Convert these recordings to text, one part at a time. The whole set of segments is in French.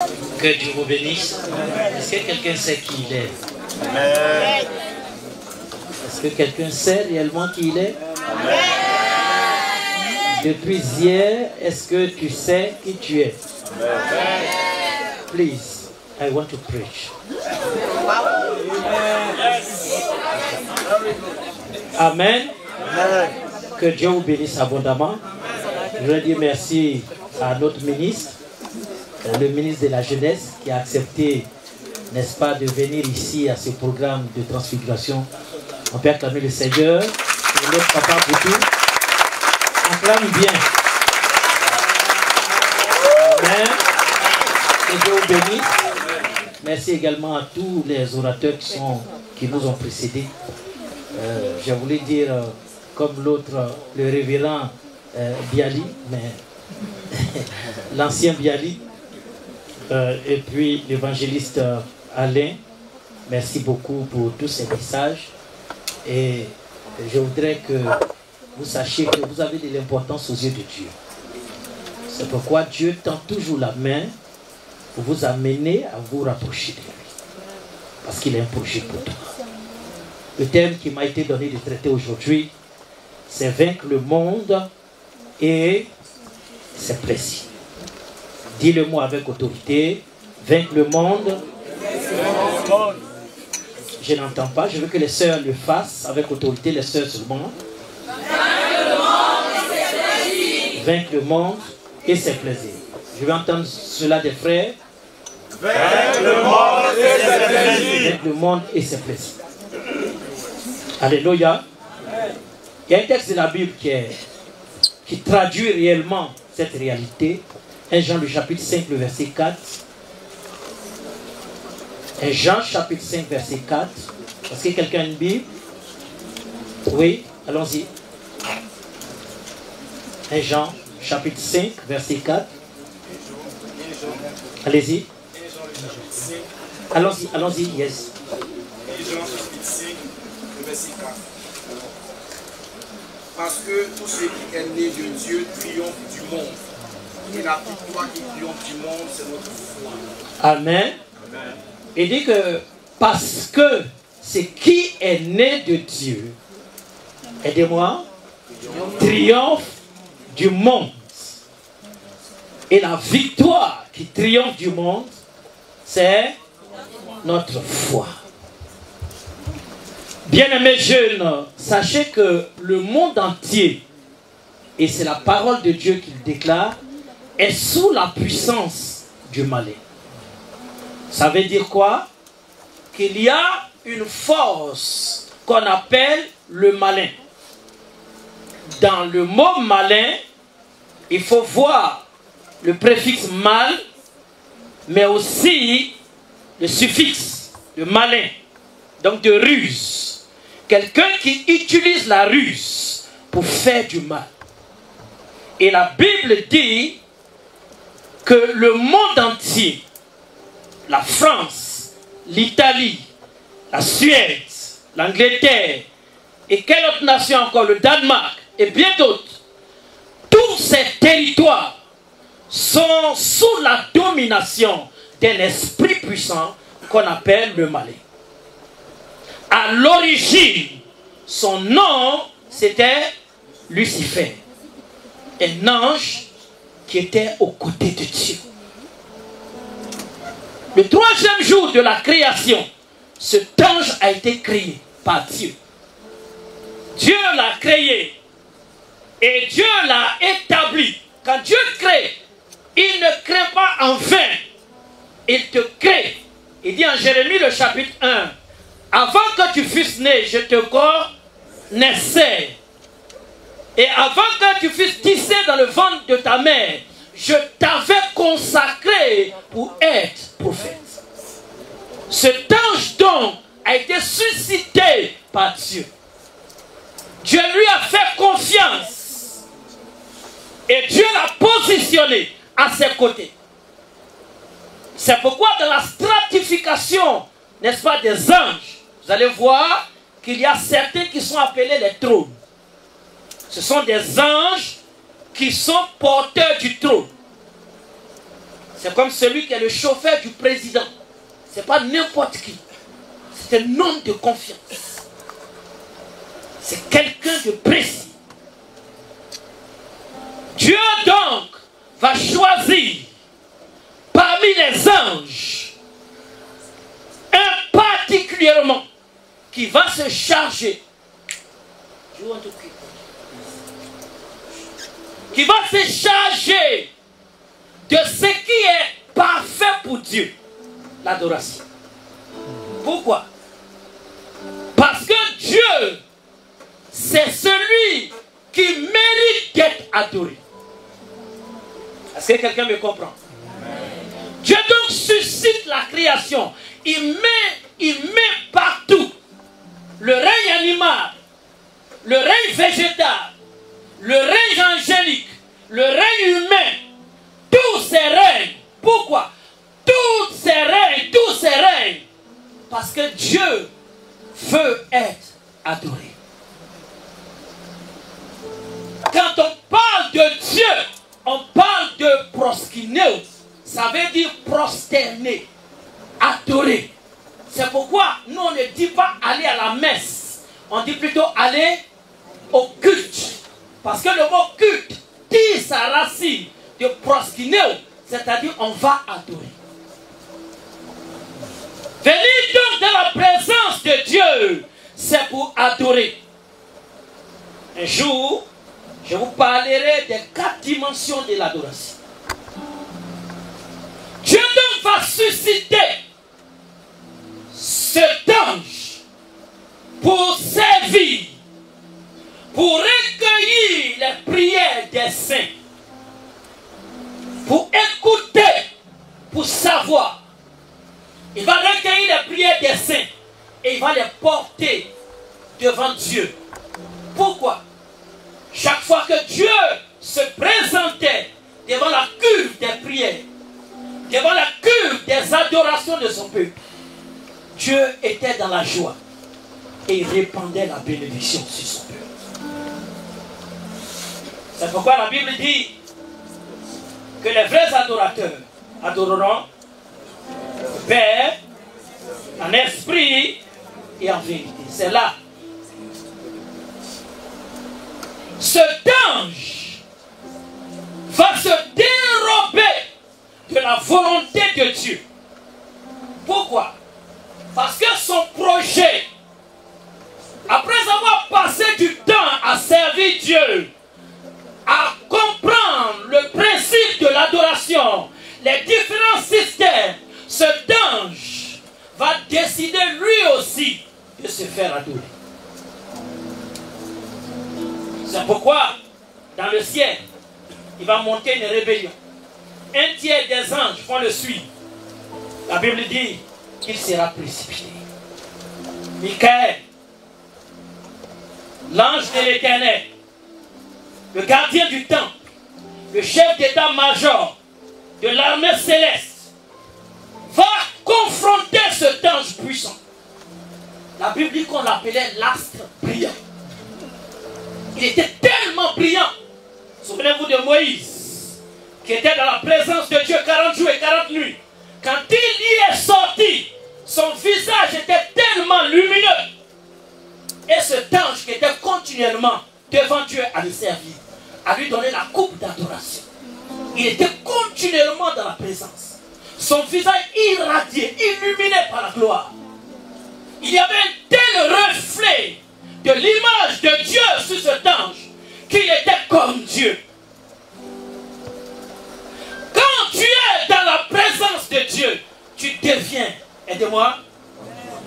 Que Dieu vous bénisse. Est-ce que quelqu'un sait qui il est? Est-ce que quelqu'un sait réellement qui il est? Depuis hier, est-ce que tu sais qui tu es? Please, I want to preach. Amen. Que Dieu vous bénisse abondamment. Je voudrais dire merci à notre ministre, le ministre de la Jeunesse, qui a accepté, n'est-ce pas, de venir ici à ce programme de transfiguration. On peut acclamer le Seigneur et notre papa Boutou. Acclame bien. Amen. Que Dieu vous bénisse. Merci également à tous les orateurs qui nous ont précédés. Je voulais dire, comme l'autre, le révérend Biali, mais l'ancien Biali, et puis l'évangéliste Alain, merci beaucoup pour tous ces messages. Et je voudrais que vous sachiez que vous avez de l'importance aux yeux de Dieu. C'est pourquoi Dieu tend toujours la main pour vous amener à vous rapprocher de lui. Parce qu'il a un projet pour toi. Le thème qui m'a été donné de traiter aujourd'hui, c'est vaincre le monde et ses plaisirs. Dis-le-moi avec autorité. Vaincre le monde. Je n'entends pas. Je veux que les sœurs le fassent avec autorité. Les sœurs seulement. Vaincre le monde et ses plaisirs. Je vais entendre cela des frères. Vaincre le monde et ses plaisirs. Vaincre le monde et ses plaisirs. Alléluia. Il y a un texte de la Bible qui traduit réellement cette réalité. 1 Jean le chapitre 5, le verset 4. 1 Jean chapitre 5, verset 4. Est-ce que quelqu'un a une Bible? Oui, allons-y. 1 Jean chapitre 5, verset 4. Allez-y. Allons-y, allons-y, yes. 1 Jean chapitre 5, le verset 4. Parce que tout ce qui est né de Dieu triomphe du monde. Et la victoire qui triomphe du monde, c'est notre foi. Amen. Amen. Et dit que parce que ce qui est né de Dieu, aidez-moi, triomphe du monde. Et la victoire qui triomphe du monde, c'est notre foi. Bien-aimés jeunes, sachez que le monde entier, et c'est la parole de Dieu qui le déclare, est sous la puissance du malin. Ça veut dire quoi? Qu'il y a une force qu'on appelle le malin. Dans le mot malin, il faut voir le préfixe mal, mais aussi le suffixe, le malin, donc de ruse. Quelqu'un qui utilise la ruse pour faire du mal. Et la Bible dit que le monde entier, la France, l'Italie, la Suède, l'Angleterre, et quelle autre nation encore, le Danemark, et bien d'autres, tous ces territoires sont sous la domination d'un esprit puissant qu'on appelle le malin. À l'origine, son nom, c'était Lucifer, un ange qui était aux côtés de Dieu. Le troisième jour de la création, cet ange a été créé par Dieu. Dieu l'a créé et Dieu l'a établi. Quand Dieu crée, il ne crée pas en vain. Il te crée. Il dit en Jérémie le chapitre 1, avant que tu fusses né, je te connaissais. Et avant que tu fusses tissé dans le ventre de ta mère, je t'avais consacré pour être prophète. Cet ange donc a été suscité par Dieu. Dieu lui a fait confiance. Et Dieu l'a positionné à ses côtés. C'est pourquoi dans la stratification, n'est-ce pas, des anges, vous allez voir qu'il y a certains qui sont appelés les trônes. Ce sont des anges qui sont porteurs du trône. C'est comme celui qui est le chauffeur du président. Ce n'est pas n'importe qui. C'est un homme de confiance. C'est quelqu'un de précis. Dieu donc va choisir parmi les anges un particulièrement qui va se charger, qui va se charger de ce qui est parfait pour Dieu, l'adoration. Pourquoi? Parce que Dieu, c'est celui qui mérite d'être adoré. Est-ce que quelqu'un me comprend? Dieu donc suscite la création. Il met partout le règne animal, le règne végétal, le règne angélique, le règne humain, tous ces règnes. Pourquoi? Tous ces règnes, parce que Dieu veut être adoré. Quand on parle de Dieu, on parle de proskyneos. Ça veut dire prosterner, adorer. C'est pourquoi nous on ne dit pas aller à la messe. On dit plutôt aller au culte. Parce que le mot culte tire sa racine de proskyneos, c'est-à-dire on va adorer. Venir donc dans la présence de Dieu, c'est pour adorer. Un jour, je vous parlerai des 4 dimensions de l'adoration. Dieu donc va susciter cet ange pour servir, pour recueillir les prières des saints, pour écouter, pour savoir. Il va recueillir les prières des saints et il va les porter devant Dieu. Pourquoi? Chaque fois que Dieu se présentait devant la cuve des prières, devant la cuve des adorations de son peuple, Dieu était dans la joie et il répandait la bénédiction sur son peuple. C'est pourquoi la Bible dit que les vrais adorateurs adoreront le Père en esprit et en vérité. C'est là. Cet ange va se dérober de la volonté de Dieu. Pourquoi? Parce que son projet, après avoir passé du temps à servir Dieu, à comprendre le principe de l'adoration, les différents systèmes, cet ange va décider lui aussi de se faire adorer. C'est pourquoi, dans le ciel, il va monter une rébellion. Un tiers des anges vont le suivre. La Bible dit qu'il sera précipité. Michael, l'ange de l'Éternel, le gardien du temple, le chef d'état-major de l'armée céleste, va confronter cet ange puissant. La Bible dit qu'on l'appelait l'astre brillant. Il était tellement brillant. Souvenez-vous de Moïse, qui était dans la présence de Dieu 40 jours et 40 nuits. Quand il y est sorti, son visage était tellement lumineux. Et cet ange qui était continuellement devant Dieu à le servir, à lui donner la coupe d'adoration. Il était continuellement dans la présence. Son visage irradié, illuminé par la gloire. Il y avait un tel reflet de l'image de Dieu sur cet ange qu'il était comme Dieu. Quand tu es dans la présence de Dieu, tu deviens, aidez-moi,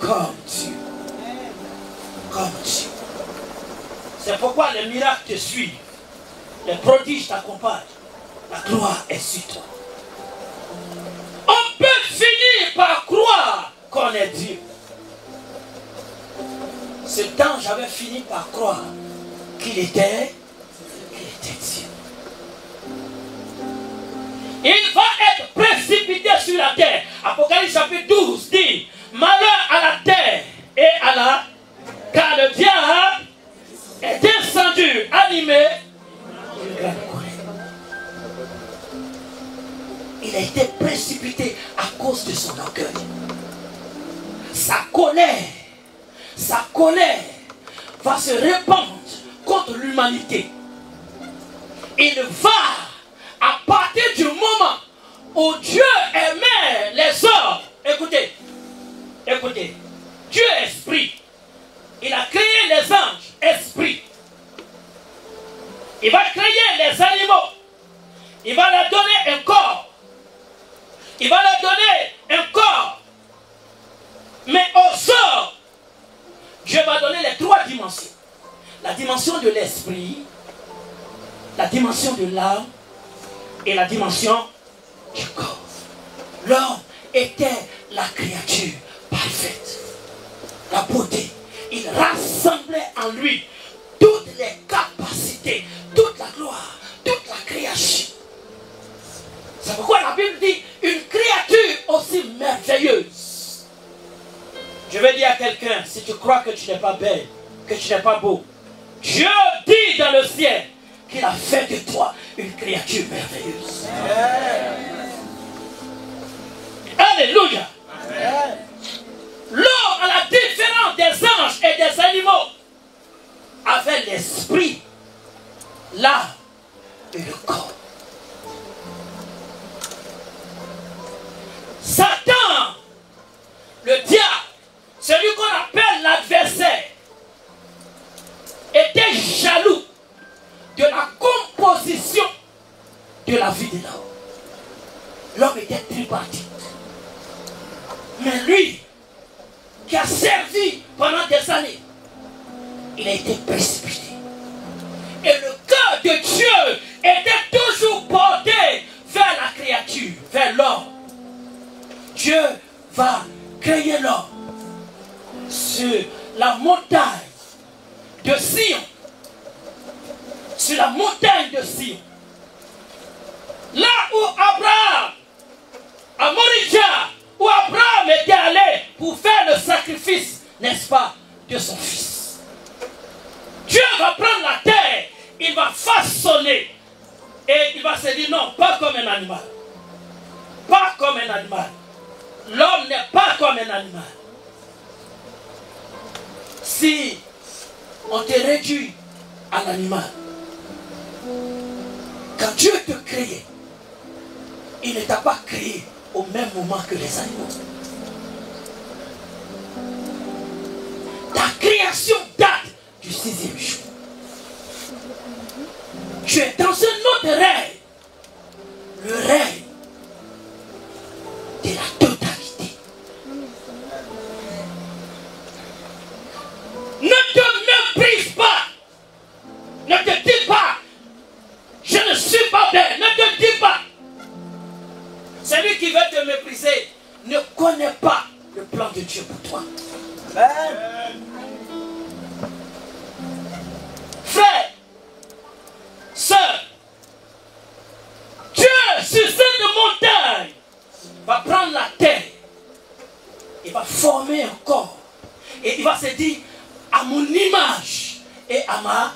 comme Dieu. Comme Dieu. C'est pourquoi les miracles te suivent, les prodiges t'accompagnent, la gloire est sur toi. On peut finir par croire qu'on est Dieu. Cet ange avait fini par croire qu'il était Dieu. Il va être précipité sur la terre. Apocalypse chapitre 12 dit: malheur à la terre et à la... car le diable est descendu, animé d'une grande colère. Il a été cause de son orgueil. Sa colère va se répandre contre l'humanité. Il va, à partir du moment où Dieu aimait les hommes, écoutez, Dieu est esprit. Il a créé les anges, esprit. Il va créer les animaux. Il va leur donner un corps. Il va leur donner un corps. Mais aux hommes, Dieu va donner les trois dimensions. La dimension de l'esprit, la dimension de l'âme et la dimension du corps. L'homme était la créature parfaite. La beauté. Il rassemblait en lui toutes les capacités, toute la gloire, toute la création. C'est pourquoi la Bible dit une créature aussi merveilleuse. Je vais dire à quelqu'un, si tu crois que tu n'es pas belle, que tu n'es pas beau, Dieu dit dans le ciel qu'il a fait de toi une créature merveilleuse. Alléluia. L'homme, à la différence des anges et des animaux, avait l'esprit, l'âme et le corps. Satan, le diable, celui qu'on appelle l'adversaire, était jaloux de la composition de la vie de l'homme. L'homme était tripartite. Mais lui, qui a servi pendant des années, il a été précipité. Et le cœur de Dieu était toujours porté vers la créature, vers l'homme. Dieu va créer l'homme sur la montagne de Sion. Sur la montagne de Sion. Là où Abraham, à Moria, où Abraham était allé pour faire le sacrifice, n'est-ce pas, de son fils. Dieu va prendre la terre, il va façonner et il va se dire non, pas comme un animal. Pas comme un animal. L'homme n'est pas comme un animal. Si on te réduit à l'animal, quand Dieu te créait, il ne t'a pas créé au même moment que les animaux. Ta création date du 6e jour. Tu es dans un autre règne. Le règne de la totalité. Ne te méprise pas. Ne te dis pas, je ne suis pas belle. Ne te dis pas. Celui qui veut te mépriser ne connaît pas le plan de Dieu pour toi. Frère, sœur, Dieu sur cette montagne va prendre la terre. Il va former un corps. Et il va se dire, à mon image et à ma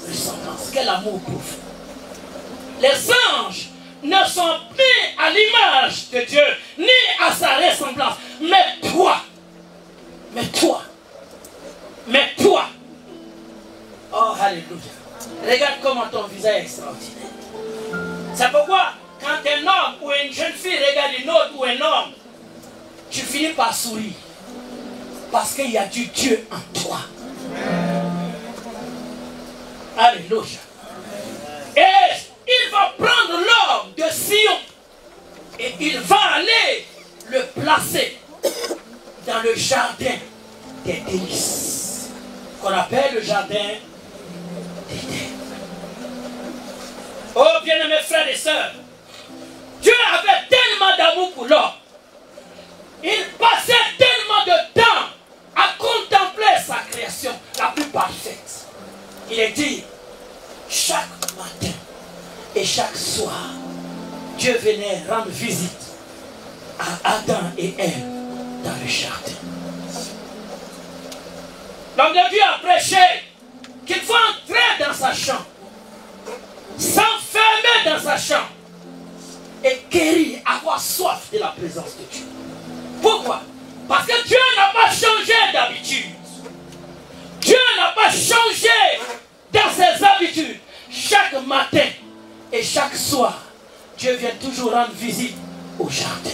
ressemblance. Quel amour profond. Les anges ne sont ni à l'image de Dieu, ni à sa ressemblance. Mais toi, oh alléluia. Regarde comment ton visage est extraordinaire. C'est pourquoi quand un homme ou une jeune fille regarde une autre ou un homme, tu finis par sourire. Parce qu'il y a du Dieu en toi. Alléluia. Et il va prendre l'homme de Sion et il va aller le placer dans le jardin des délices, qu'on appelle le jardin d'Éden. Oh bien-aimés frères et sœurs, Dieu avait tellement d'amour pour l'homme. Il passait tellement de temps à contempler sa création la plus parfaite. Il est dit, chaque matin et chaque soir, Dieu venait rendre visite à Adam et Ève dans le jardin. L'homme de Dieu a prêché qu'il faut entrer dans sa chambre, s'enfermer dans sa chambre et quérir, avoir soif de la présence de Dieu. Pourquoi? Parce que Dieu n'a pas changé d'habitude. Dieu n'a pas changé dans ses habitudes. Chaque matin et chaque soir, Dieu vient toujours rendre visite au jardin.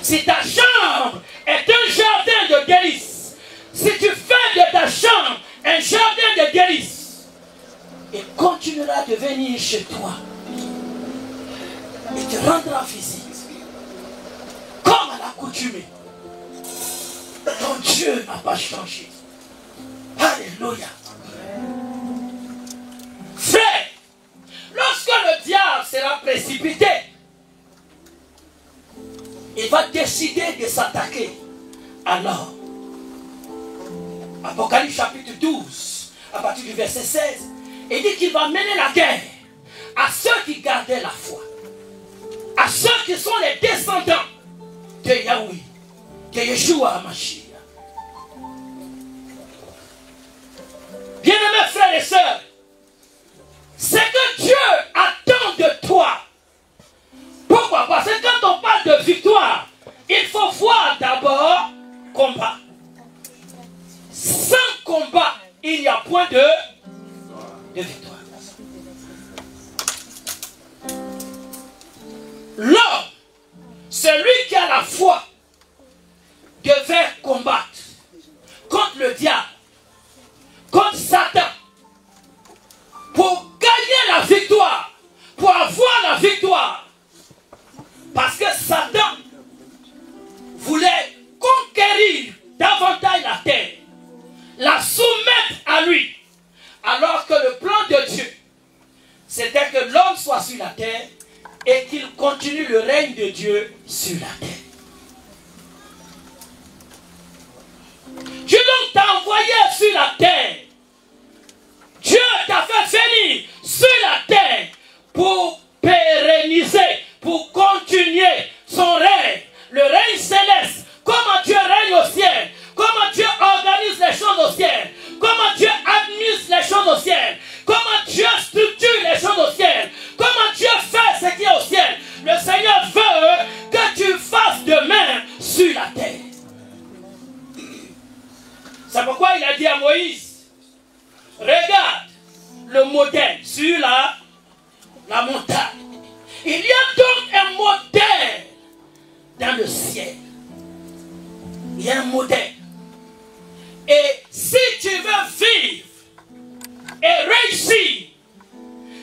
Si ta chambre est un jardin de délices, si tu fais de ta chambre un jardin de délices, il continuera de venir chez toi et te rendra visite comme à l'accoutumée. Ton Dieu n'a pas changé. Alléluia. Frère, lorsque le diable sera précipité, il va décider de s'attaquer. Alors, Apocalypse chapitre 12, à partir du verset 16, il dit qu'il va mener la guerre à ceux qui gardaient la foi, à ceux qui sont les descendants de Yahweh, de Yeshua HaMashiach. Bien-aimés frères et sœurs, c'est que Dieu attend de toi. Pourquoi? Parce que quand on parle de victoire, il faut voir d'abord combat. Sans combat, il n'y a point de victoire. L'homme, celui qui a la foi, devait combattre contre le diable, contre Satan, pour gagner la victoire, pour avoir la victoire. Parce que Satan voulait conquérir davantage la terre, la soumettre à lui, alors que le plan de Dieu, c'était que l'homme soit sur la terre et qu'il continue le règne de Dieu sur la terre. Dieu donc t'a envoyé sur la terre. Dieu t'a fait venir sur la terre pour pérenniser, pour continuer son règne, le règne céleste. Comment Dieu règne au ciel, comment Dieu organise les choses au ciel, comment Dieu administre les choses au ciel, comment Dieu structure les choses au ciel, comment Dieu fait ce qui est au ciel. Le Seigneur veut que tu fasses de même sur la terre. C'est pourquoi il a dit à Moïse, regarde le modèle sur la montagne. Il y a donc un modèle dans le ciel. Il y a un modèle. Et si tu veux vivre et réussir,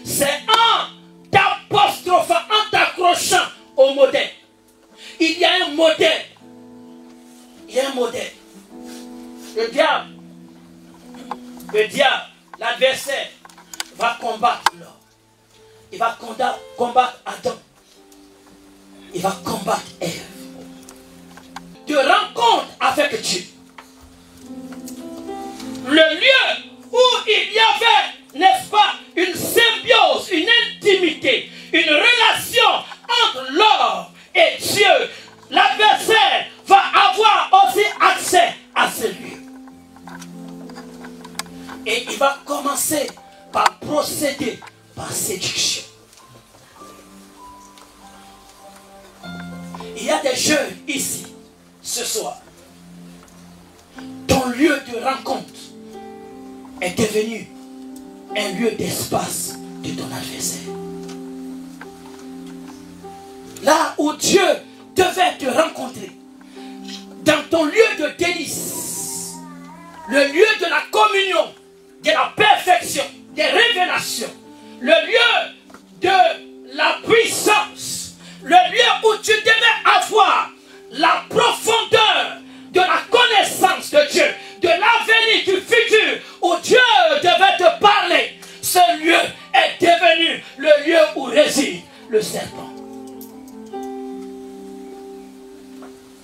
c'est en t'apostrophant, en t'accrochant au modèle. Il y a un modèle. Il y a un modèle. Le diable, l'adversaire, va combattre l'homme. Il va combattre Adam. Il va combattre Ève. De rencontre avec Dieu. Le lieu où il y avait, n'est-ce pas, une symbiose, une intimité, une relation entre l'homme et Dieu. L'adversaire va avoir aussi accès à ce lieu. Et il va commencer par procéder par séduction. Il y a des jeunes ici, ce soir. Ton lieu de rencontre est devenu un lieu d'espace de ton adversaire. Là où Dieu devait te rencontrer, dans ton lieu de délice, le lieu de la communion, de la perfection, des révélations, le lieu de la puissance, le lieu où tu devais avoir la profondeur de la connaissance de Dieu, de l'avenir, du futur, où Dieu devait te parler. Ce lieu est devenu le lieu où réside le serpent.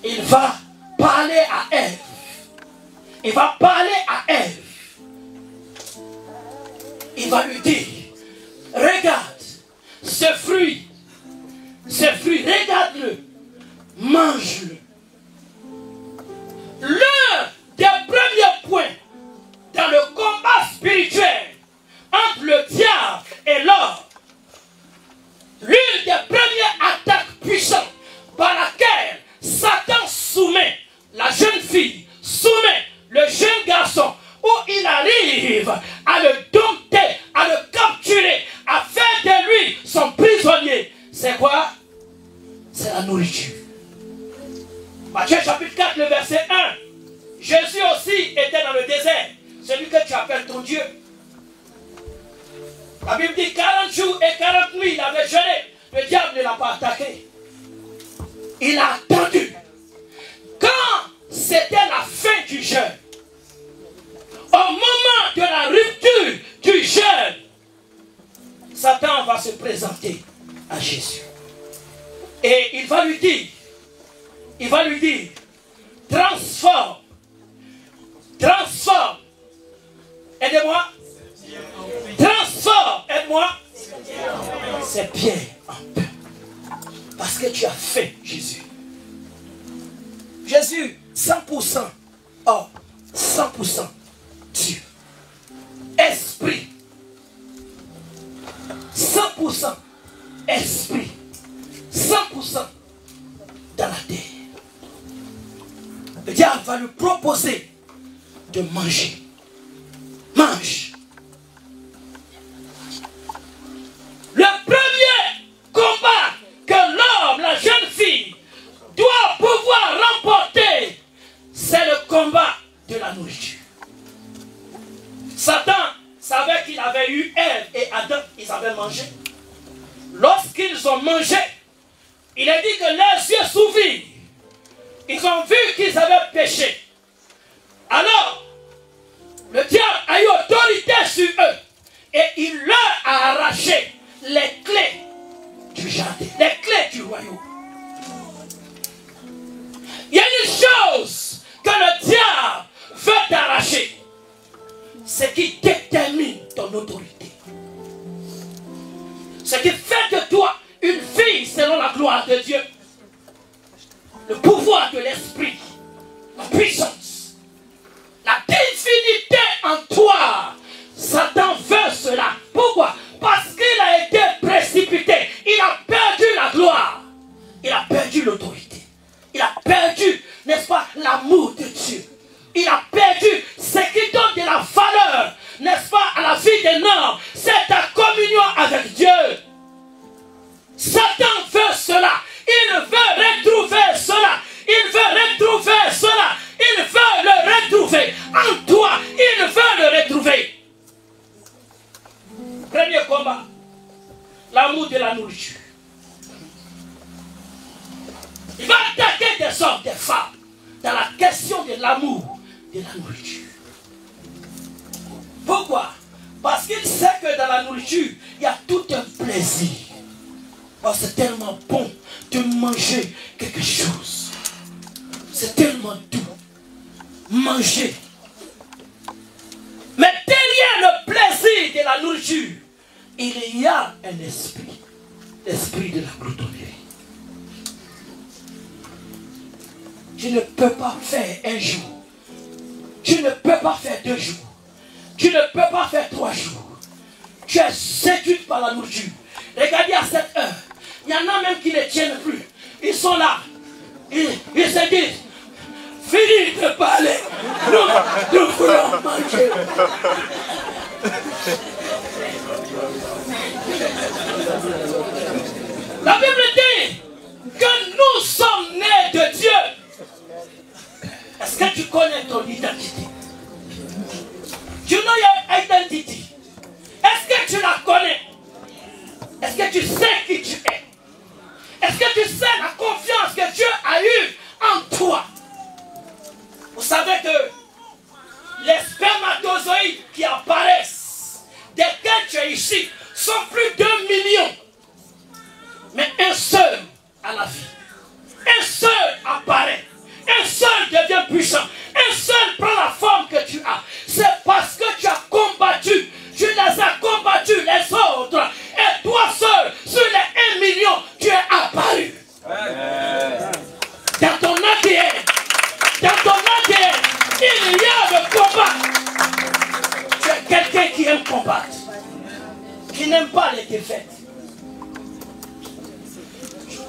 Il va parler à Ève. Il va parler à Ève. Il va lui dire, regarde ce fruit, regarde-le, mange-le. L'un des premiers points dans le combat spirituel entre le diable et l'homme, l'une des premières attaques Matthieu chapitre 4, le verset 1. Jésus aussi était dans le désert, celui que tu appelles ton Dieu. La Bible dit 40 jours et 40 nuits, il avait jeûné. Le diable ne l'a pas attaqué. Il a attendu. Quand c'était la fin du jeûne, au moment de la rupture du jeûne, Satan va se présenter à Jésus. Et il va lui dire, transforme, aidez-moi, transforme, aide-moi, ces pierres en pain. Parce que tu as fait, Jésus. Jésus, 100% homme, 100% Dieu. Esprit. 100% esprit. 100% dans la terre. Le diable va lui proposer de manger. Mange. Le premier combat que l'homme, la jeune fille, doit pouvoir remporter, c'est le combat de la nourriture. Satan savait qu'il avait eu Ève et Adam, ils avaient mangé. Lorsqu'ils ont mangé, il a dit que leurs yeux s'ouvrirent. Ils ont vu qu'ils avaient péché. Alors, le diable a eu autorité sur eux. Et il leur a arraché les clés du jardin, les clés du royaume. Il y a une chose que le diable veut t'arracher. C'est qui détermine ton autorité. Ce qui fait de toi une fille selon la gloire de Dieu. Le pouvoir de l'esprit, la puissance, la divinité en toi. Satan veut cela. Pourquoi? Parce qu'il a été précipité. Il a perdu la gloire. Il a perdu l'autorité. Il a perdu, n'est-ce pas, l'amour de Dieu. Il a perdu ce qui donne de la valeur, n'est-ce pas, à la vie des hommes. C'est ta communion avec Dieu. Satan veut cela. Il veut retrouver cela. Il veut retrouver cela. Il veut le retrouver en toi. Il veut le retrouver. Premier combat, l'amour de la nourriture. Il va attaquer des hommes, des femmes, dans la question de l'amour de la nourriture. Pourquoi? Parce qu'il sait que dans la nourriture, il y a tout un plaisir. Oh, c'est tellement bon de manger quelque chose. C'est tellement doux. Manger. Mais derrière le plaisir de la nourriture, il y a un esprit. L'esprit de la gloutonnerie. Tu ne peux pas faire un jour. Tu ne peux pas faire 2 jours. Tu ne peux pas faire 3 jours. Tu es séduit par la nourriture. Regardez à cette heure. Il y en a même qui ne tiennent plus. Ils sont là. Ils se disent, finis de parler. Nous voulons manger. La Bible dit que nous sommes nés de Dieu. Est-ce que tu connais ton identité? Tu know your identity. Est-ce que tu la connais? Est-ce que tu sais qui tu es? Est-ce que tu sais la confiance que Dieu a eue en toi? Vous savez que les spermatozoïdes qui apparaissent dès que tu es ici sont plus d'1 million. Mais un seul a la vie. Un seul apparaît. Un seul devient puissant. Un seul prend la forme que tu as. C'est parce que tu as combattu. Tu les as combattus, les autres. Et toi seul, sur les 1 million, tu es apparu. Dans ton ADN. Dans ton ADN, il y a le combat. Tu es quelqu'un qui aime combattre. Qui n'aime pas les défaites.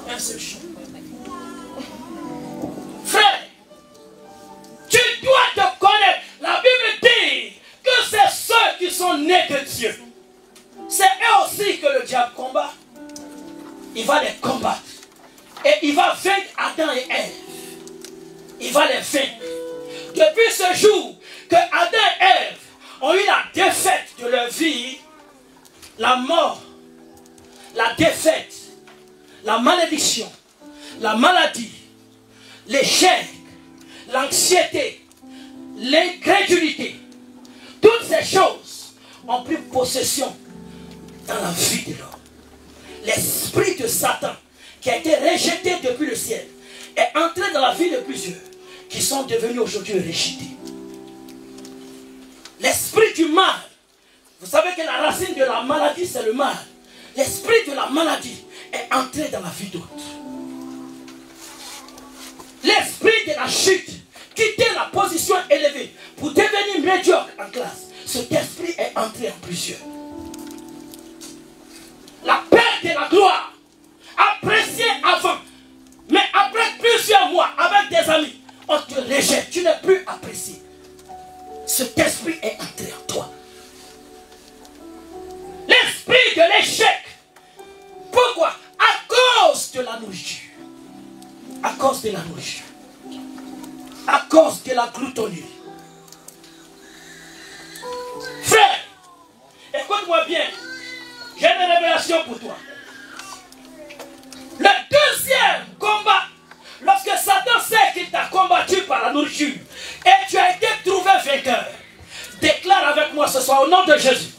Un seul chose. Frère, tu dois te connaître. La Bible dit que c'est ceux qui sont nés de Dieu. C'est eux aussi que le diable combat. Il va les combattre. Et il va vaincre Adam et Ève. va les vaincre. Depuis ce jour que Adam et Ève ont eu la défaite de leur vie, la mort, la défaite, la malédiction, la maladie, l'échec, l'anxiété, l'incrédulité, toutes ces choses ont pris possession dans la vie de l'homme. L'esprit de Satan qui a été rejeté depuis le ciel est entré dans la vie de plusieurs qui sont devenus aujourd'hui rejetés. L'esprit du mal, vous savez que la racine de la maladie c'est le mal. L'esprit de la maladie est entré dans la vie d'autres. L'esprit de la chute, quitter la position élevée pour devenir médiocre en classe, cet esprit est entré en plusieurs. La perte de la gloire, appréciée avant, mais après plusieurs mois avec des amis, on te rejette, tu n'es plus apprécié. Cet esprit est entré en toi. L'esprit de l'échec. Pourquoi? À cause de la nourriture. À cause de la nourriture. À cause de la gloutonnerie. Frère, écoute-moi bien. J'ai une révélation pour toi. Le deuxième combat, lorsque Satan sait qu'il t'a combattu par la nourriture et tu as été trouvé vainqueur, déclare avec moi ce soir au nom de Jésus.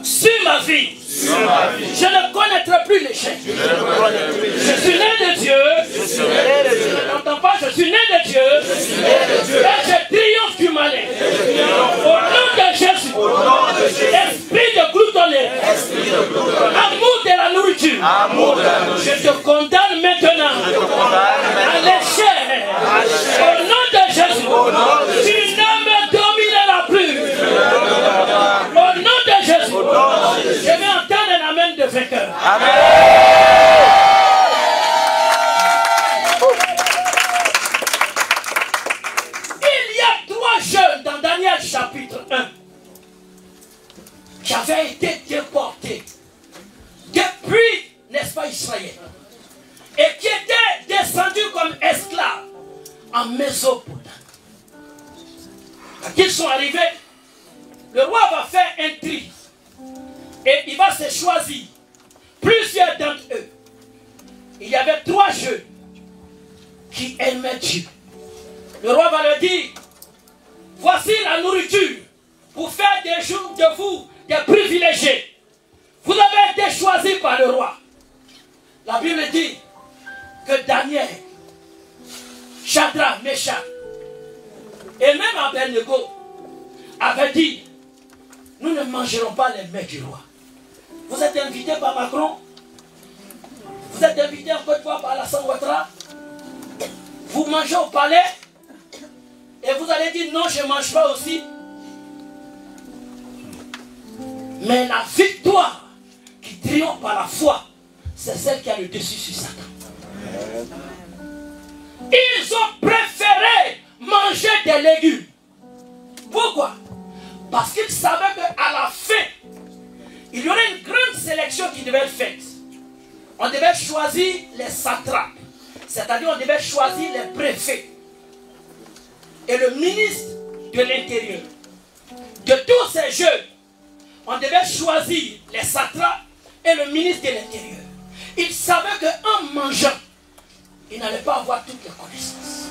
Sur ma vie, je ne connaîtrai plus l'échec. Je suis né de Dieu. Je ne t'entends pas, je suis né de Dieu. Et je triomphe du malin. Au nom de Jésus. Esprit de gloutonnerie. Amour de la nourriture. Je te condamne maintenant à l'échec. Au nom de Jésus. Tu ne me domineras plus. Au nom de Jésus. Je vais entendre un amen de vainqueur. Amen. Il y a 3 jeunes dans Daniel chapitre 1 qui avaient été déportés depuis, n'est-ce pas, Israël, et qui étaient descendus comme esclaves en Mésopotamie. Quand ils sont arrivés, le roi va faire un tri et il va se choisir plusieurs d'entre eux. Il y avait 3 jeunes qui aimaient Dieu. Le roi va leur dire: voici la nourriture pour faire des jours de vous des privilégiés. Vous avez été choisis par le roi. La Bible dit que Daniel, Shadrach, Meshach et même Abednego avaient dit: nous ne mangerons pas les mets du roi. Vous êtes invités par Macron, vous êtes invités encore une fois par la Ouattara, vous mangez au palais et vous allez dire non, je ne mange pas aussi. Mais la victoire qui triomphe par la foi, c'est celle qui a le dessus sur Satan. Ils ont préféré manger des légumes. Pourquoi? Parce qu'ils savaient qu'à la fin, il y aurait une grande sélection qui devait être faite. On devait choisir les satrapes, c'est-à-dire on devait choisir les préfets et le ministre de l'Intérieur. De tous ces jeunes, on devait choisir les satrapes et le ministre de l'Intérieur. Ils savaient qu'en mangeant, ils n'allaient pas avoir toutes les connaissances.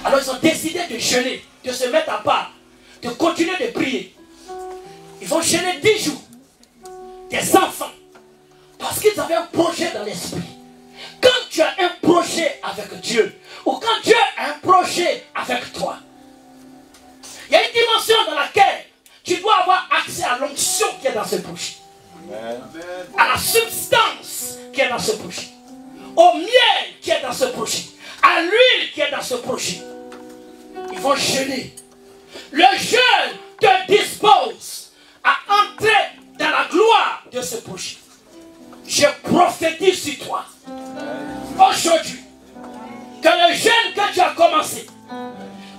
Alors ils ont décidé de jeûner, de se mettre à part, de continuer de prier. Ils vont jeûner 10 jours. Des enfants. Parce qu'ils avaient un projet dans l'esprit. Quand tu as un projet avec Dieu, ou quand Dieu a un projet avec toi, il y a une dimension dans laquelle tu dois avoir accès à l'onction qui est dans ce projet. À la substance qui est dans ce projet. Au miel qui est dans ce projet. À l'huile qui est dans ce projet. Ils vont jeûner. Le jeûne te dispose à entrer dans la gloire de ce projet. Je prophétise sur toi aujourd'hui que le jeûne que tu as commencé,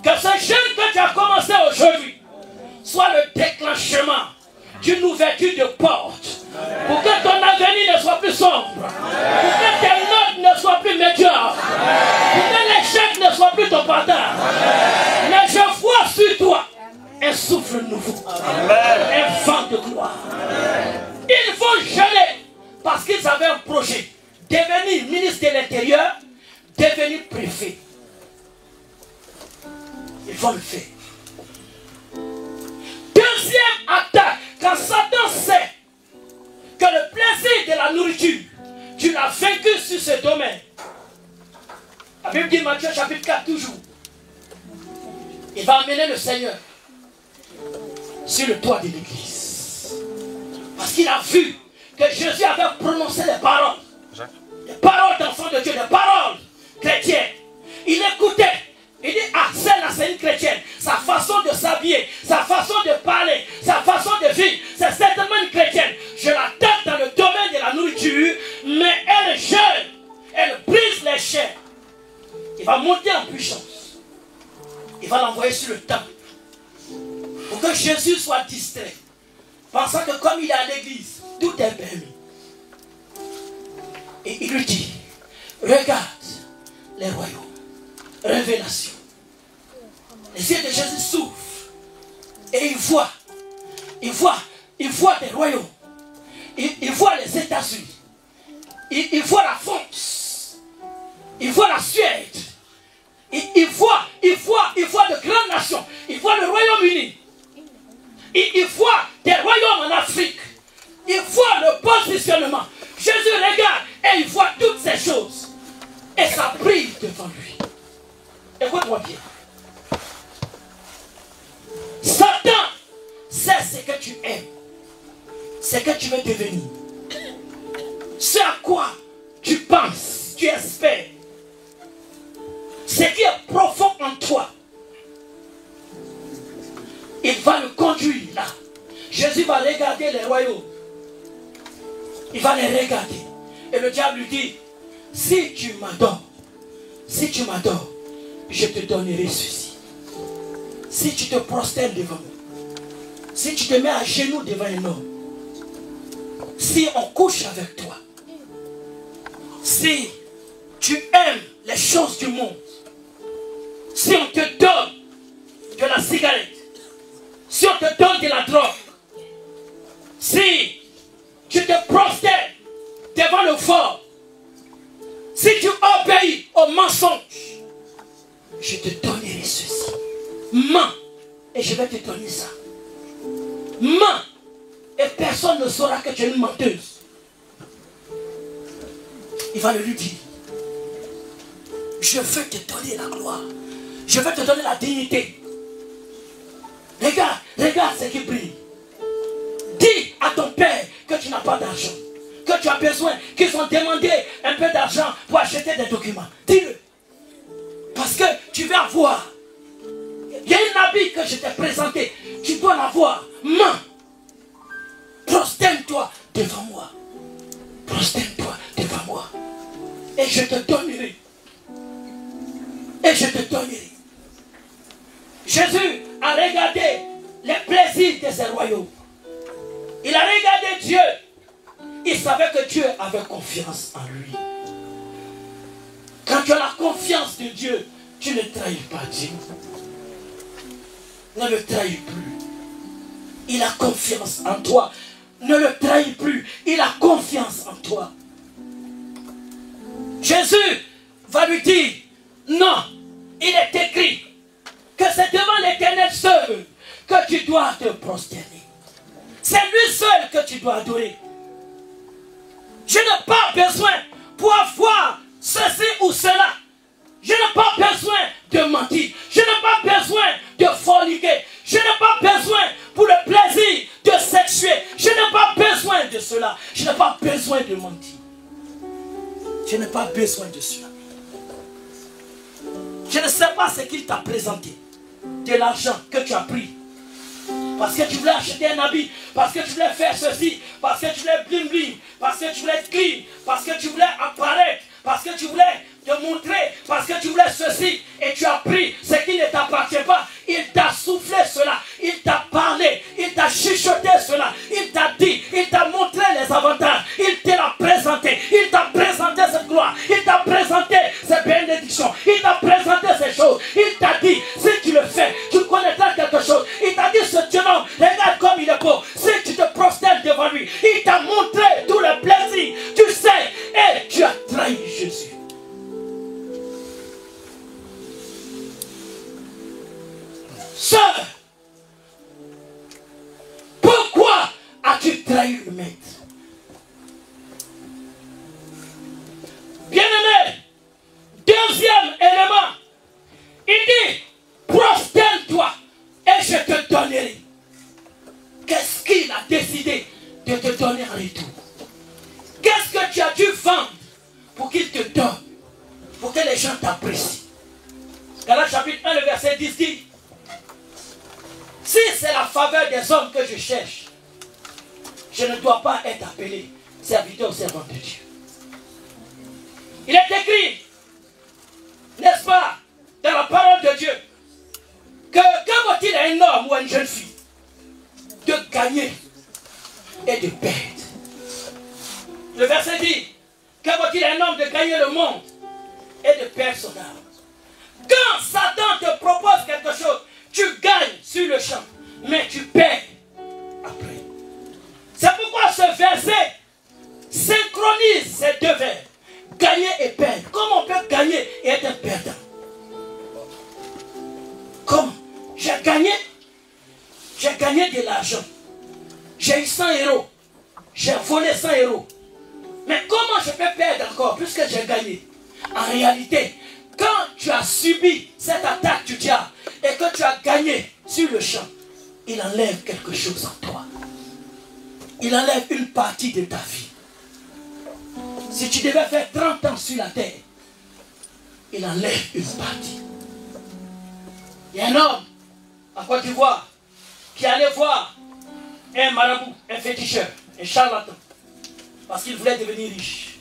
que ce jeûne que tu as commencé aujourd'hui soit le déclenchement d'une ouverture de porte pour que ton avenir ne soit plus sombre, pour que tes notes ne soient plus médiocres, pour que l'échec ne soit plus ton vous. Un vent de gloire. Ils vont jeûner parce qu'ils avaient un projet. Devenir ministre de l'Intérieur, devenir préfet. Ils vont le faire. Deuxième attaque, quand Satan sait que le plaisir de la nourriture, tu l'as vaincu sur ce domaine. La Bible dit, Matthieu chapitre 4 toujours, il va amener le Seigneur sur le toit de l'église. Parce qu'il a vu que Jésus avait prononcé des paroles. Des paroles d'enfants de Dieu, des paroles chrétiennes. Il écoutait. Il dit, ah, celle-là, c'est une chrétienne. Sa façon de s'habiller, sa façon de parler, sa façon de vivre, c'est certainement une chrétienne. Je l'attaque dans le domaine de la nourriture, mais elle jeûne. Elle brise les chaînes. Il va monter en puissance. Il va l'envoyer sur le temple. Pour que Jésus soit distrait. Pensant que comme il est à l'église, tout est permis. Et il lui dit, regarde les royaumes. Révélation. Les yeux de Jésus s'ouvrent. Et il voit des royaumes. Il voit les États-Unis. Il voit la France. Il voit la Suède. Il voit de grandes nations. Il voit le Royaume-Uni. Il voit des royaumes en Afrique. Il voit le positionnement. Jésus regarde et il voit toutes ces choses. Et ça brille devant lui. Écoute-moi bien. Satan sait ce que tu aimes. Ce que tu veux devenir. Ce à quoi tu penses, tu espères. Ce qui est profond en toi. Il va le conduire là. Jésus va regarder les royaumes. Il va les regarder. Et le diable lui dit, si tu m'adores, je te donnerai ceci. Si tu te prosternes devant moi, si tu te mets à genoux devant un homme, si on couche avec toi, si tu aimes les choses du monde, si on te donne de la cigarette, si on te donne de la drogue, si tu te prosternes devant le fort, si tu obéis au mensonge, je te donnerai ceci. Mens et je vais te donner ça. Mens et personne ne saura que tu es une menteuse. Il va le lui dire. Je veux te donner la gloire. Je veux te donner la dignité. Regarde ce qui brille. Dis à ton père que tu n'as pas d'argent. Que tu as besoin, qu'ils ont demandé un peu d'argent pour acheter des documents. Dis-le. Parce que tu vas avoir. Il y a une habit que je t'ai présenté. Tu dois l'avoir. Mens. Prosterne-toi devant moi. Prosterne-toi devant moi. Et je te donnerai. Et je te donnerai. Jésus a regardé les plaisirs de ces royaumes. Il a regardé Dieu. Il savait que Dieu avait confiance en lui. Quand tu as la confiance de Dieu, tu ne trahis pas Dieu. Ne le trahis plus. Il a confiance en toi. Ne le trahis plus. Il a confiance en toi. Jésus va lui dire, non, il est écrit que c'est devant l'Éternel seul que tu dois te prosterner. C'est lui seul que tu dois adorer. Je n'ai pas besoin pour avoir ceci ou cela. Je n'ai pas besoin de mentir. Je n'ai pas besoin de forniquer. Je n'ai pas besoin pour le plaisir de sexuer. Je n'ai pas besoin de cela. Je n'ai pas besoin de mentir. Je n'ai pas besoin de cela. Je ne sais pas ce qu'il t'a présenté. De l'argent que tu as pris. Parce que tu voulais acheter un habit. Parce que tu voulais faire ceci. Parce que tu voulais bling bling. Parce que tu voulais être clean. Parce que tu voulais apparaître. Parce que tu voulais te montrer. Parce que tu voulais ceci. Et tu as pris ce qui ne t'appartient pas. Il t'a soufflé cela. Il t'a parlé. Il t'a chuchoté cela. Il t'a dit. Il t'a montré les avantages. Il te l'a présenté. Il t'a présenté cette gloire. Il t'a présenté ces bénédictions. Il t'a présenté ces choses. Il t'a dit, si tu le fais, tu connaîtras quelque chose. Il t'a dit, ce jeune homme mettre. Bien-aimé, deuxième élément, il dit, prosterne-toi et je te donnerai. Qu'est-ce qu'il a décidé de te donner en retour? Qu'est-ce que tu as dû vendre pour qu'il te donne, pour que les gens t'apprécient? Galates chapitre 1, le verset 10 dit, si c'est la faveur des hommes que je cherche, je ne dois pas être appelé serviteur ou servant de Dieu. Il est écrit, n'est-ce pas, dans la parole de Dieu, que vaut-il à un homme ou à une jeune fille de gagner et de perdre? Le verset dit, que vaut-il à un homme de gagner le monde et de perdre son âme? Quand Satan te propose quelque chose, tu gagnes sur le champ, mais tu perds après. C'est pourquoi ce verset synchronise ces deux verbes, gagner et perdre. Comment on peut gagner et être un perdant? Comment? J'ai gagné de l'argent. J'ai eu 100 euros. J'ai volé 100 euros. Mais comment je peux perdre encore puisque j'ai gagné? En réalité, quand tu as subi cette attaque du diable et que tu as gagné sur le champ, il enlève quelque chose en toi. Il enlève une partie de ta vie. Si tu devais faire 30 ans sur la terre, il enlève une partie. Il y a un homme en Côte d'Ivoire qui allait voir un marabout, un féticheur, un charlatan, parce qu'il voulait devenir riche.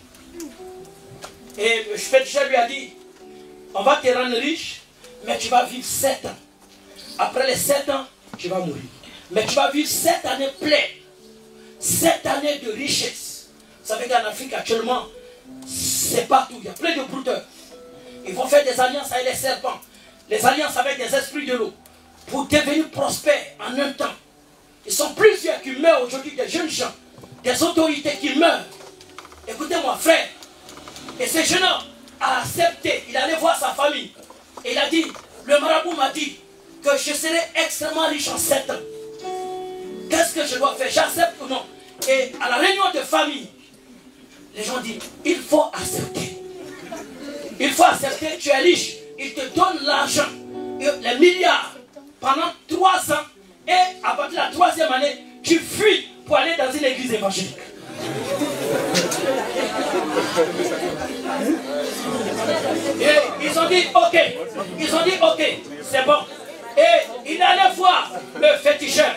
Et le féticheur lui a dit, on va te rendre riche, mais tu vas vivre 7 ans. Après les 7 ans, tu vas mourir. Mais tu vas vivre 7 années pleines. 7 années de richesse. Vous savez qu'en Afrique actuellement, c'est partout. Il y a plein de brouteurs. Ils vont faire des alliances avec les serpents. Les alliances avec des esprits de l'eau. Pour devenir prospères en un temps. Ils sont plusieurs qui meurent aujourd'hui, des jeunes gens. Des autorités qui meurent. Écoutez-moi, frère. Et ce jeune homme a accepté. Il allait voir sa famille. Et il a dit, le marabout m'a dit que je serai extrêmement riche en 7 ans. Qu'est-ce que je dois faire? J'accepte ou non? Et à la réunion de famille, les gens disent, il faut accepter. Il faut accepter, tu es riche. Il te donne l'argent, les milliards, pendant 3 ans. Et à partir de la 3e année, tu fuis pour aller dans une église évangélique. Et ils ont dit, ok, c'est bon. Et il allait voir le féticheur.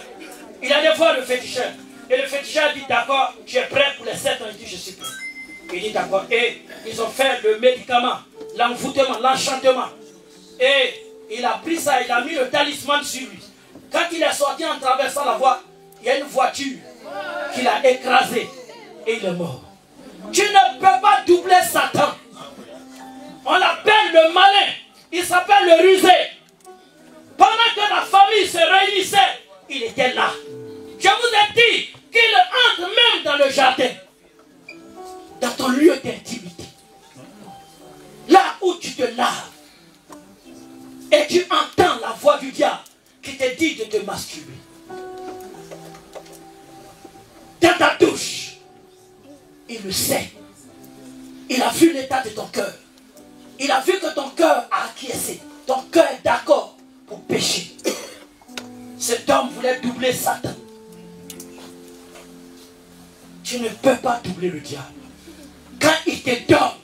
Et le féticheur dit, d'accord, tu es prêt pour les 7 ans? Il dit, je suis prêt. Il dit, d'accord. Et ils ont fait le médicament, l'envoûtement, l'enchantement. Et il a pris ça, il a mis le talisman sur lui. Quand il est sorti en traversant la voie, il y a une voiture qui l'a écrasé. Et il est mort. Tu ne peux pas doubler Satan. On l'appelle le malin. Il s'appelle le rusé. Pendant que la famille se réunissait, il était là. Je vous ai dit qu'il entre même dans le jardin. Dans ton lieu d'intimité. Là où tu te laves. Et tu entends la voix du diable qui te dit de te masturber. Dans ta douche. Il le sait. Il a vu l'état de ton cœur. Il a vu que ton cœur a acquiescé. Ton cœur est d'accord pour pécher. Cet homme voulait doubler Satan. Tu ne peux pas doubler le diable. Quand il te donne,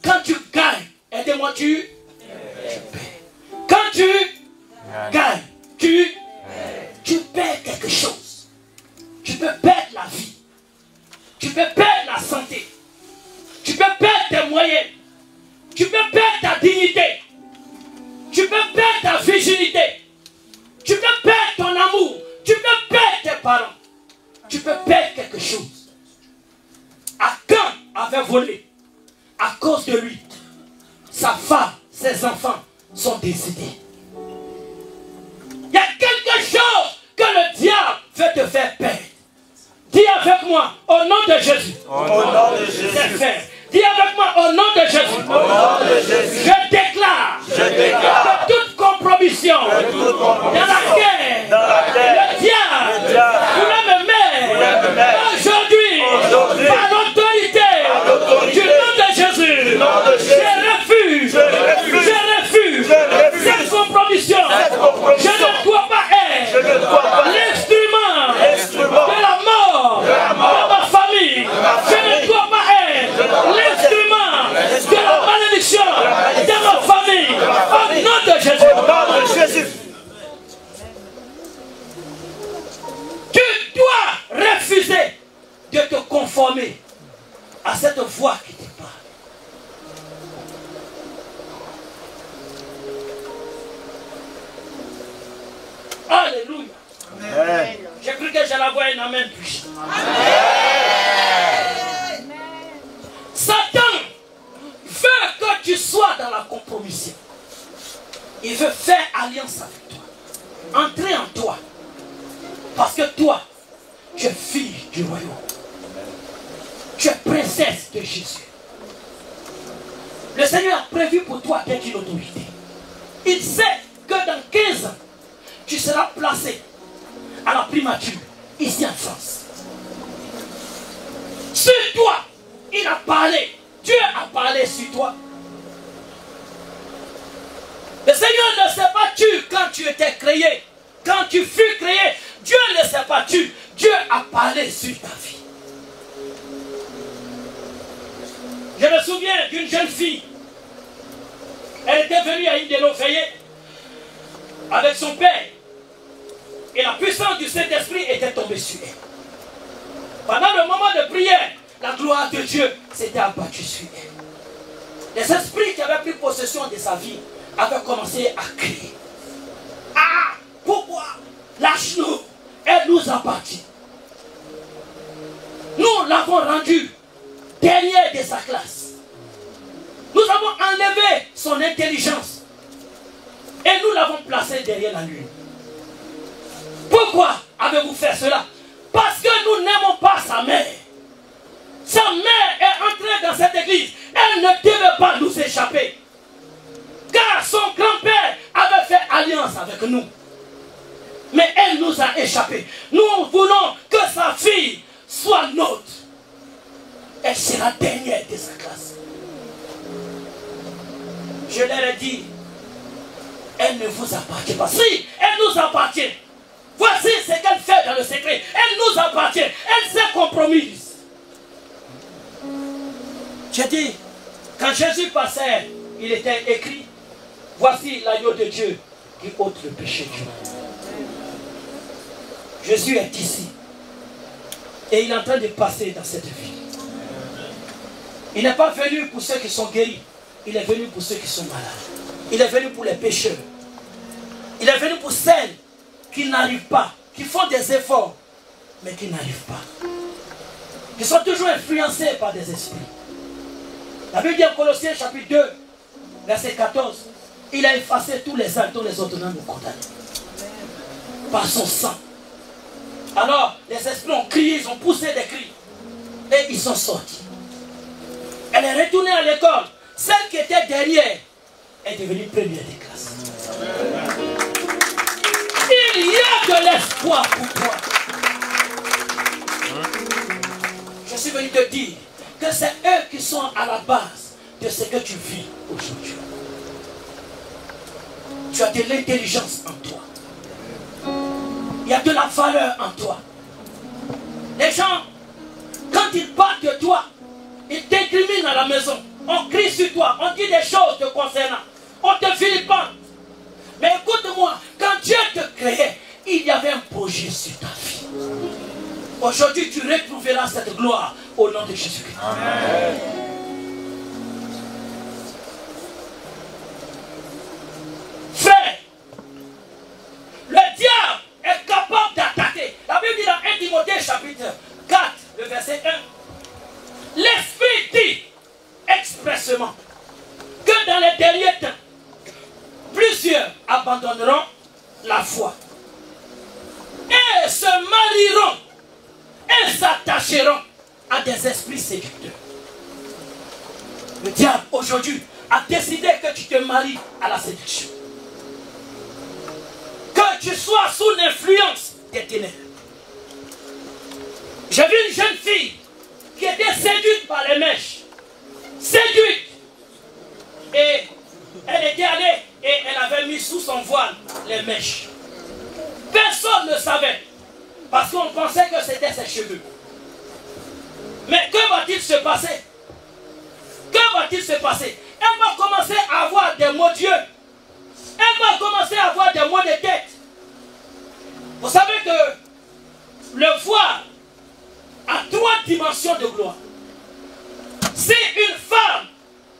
quand tu gagnes, aidez-moi, tu perds. Quand tu gagnes, tu perds quelque chose. Tu peux perdre la vie. Tu peux perdre la santé. Tu peux perdre tes moyens. Tu peux perdre ta dignité. Tu peux perdre ta virginité. Tu peux perdre ton amour. Tu peux perdre tes parents. Tu peux perdre quelque chose. Achan avait volé. À cause de lui, sa femme, ses enfants sont décédés. Il y a quelque chose que le diable veut te faire perdre. Dis avec moi, au nom de Jésus. Au nom de Jésus. Dis avec moi, au nom de Jésus. Au nom de Jésus. Je déclare que toute compromission dans laquelle le diable voulait me mettre, je voix qui te parle. Alléluia. Amen. J'ai cru que j'allais avoir un amen puissant. Satan veut que tu sois dans la compromission. Il veut faire alliance avec toi. Entrer en toi. Parce que toi, tu es fille du royaume. Tu es princesse de Jésus. Le Seigneur a prévu pour toi d'être une autorité. Il sait que dans 15 ans, tu seras placé à la primature, ici en France. Sur toi, il a parlé. Dieu a parlé sur toi. Le Seigneur ne s'est pas tué quand tu étais créé. Quand tu fus créé, Dieu ne s'est pas tué. Dieu a parlé sur ta vie. Je me souviens d'une jeune fille. Elle était venue à une de nos veillées avec son père. Et la puissance du Saint-Esprit était tombée sur elle. Pendant le moment de prière, la gloire de Dieu s'était abattue sur elle. Les esprits qui avaient pris possession de sa vie avaient commencé à crier. Ah, pourquoi? Lâche-nous, elle nous appartient. Nous l'avons rendue dernière de sa classe. Nous avons enlevé son intelligence et nous l'avons placée derrière la lune. Pourquoi avez-vous fait cela? Parce que nous n'aimons pas sa mère. Sa mère est entrée dans cette église. Elle ne devait pas nous échapper. Car son grand-père avait fait alliance avec nous. Mais elle nous a échappé. Nous voulons que sa fille soit nôtre. Elle sera dernière de sa classe. Je leur ai dit, elle ne vous appartient pas. Si, elle nous appartient. Voici ce qu'elle fait dans le secret. Elle nous appartient. Elle s'est compromise. J'ai dit, quand Jésus passait, il était écrit, voici l'agneau de Dieu qui ôte le péché du monde. Jésus est ici. Et il est en train de passer dans cette vie. Il n'est pas venu pour ceux qui sont guéris. Il est venu pour ceux qui sont malades. Il est venu pour les pécheurs. Il est venu pour celles qui n'arrivent pas, qui font des efforts, mais qui n'arrivent pas. Qui sont toujours influencés par des esprits. La Bible dit en Colossiens chapitre 2, verset 14, il a effacé tous les actes dont les autres nous condamnent. Par son sang. Alors, les esprits ont crié, ils ont poussé des cris. Et ils sont sortis. Elle est retournée à l'école. Celle qui était derrière est devenue première des classes. Il y a de l'espoir pour toi. Je suis venu te dire que c'est eux qui sont à la base de ce que tu vis aujourd'hui. Tu as de l'intelligence en toi. Il y a de la valeur en toi. Les gens, quand ils parlent de toi, ils t'incriminent à la maison. On crie sur toi, on dit des choses te concernant. On te vilipende. Mais écoute-moi, quand Dieu te créait, il y avait un projet sur ta vie. Aujourd'hui, tu retrouveras cette gloire au nom de Jésus-Christ. Amen. Frère, le diable est capable d'attaquer. La Bible dit dans 1 Timothée chapitre 4, le verset 1. L'Esprit dit expressément que dans les derniers temps, plusieurs abandonneront la foi et se marieront et s'attacheront à des esprits séducteurs. Le diable aujourd'hui a décidé que tu te maries à la séduction. Que tu sois sous l'influence des ténèbres. J'ai vu une jeune fille qui était séduite par les mèches. Séduite. Et elle était allée et elle avait mis sous son voile les mèches. Personne ne savait. Parce qu'on pensait que c'était ses cheveux. Mais que va-t-il se passer? Que va-t-il se passer? Elle va commencer à avoir des maux d'yeux. Elle va commencer à avoir des maux de tête. Vous savez que le voile a 3 dimensions de gloire. Si une femme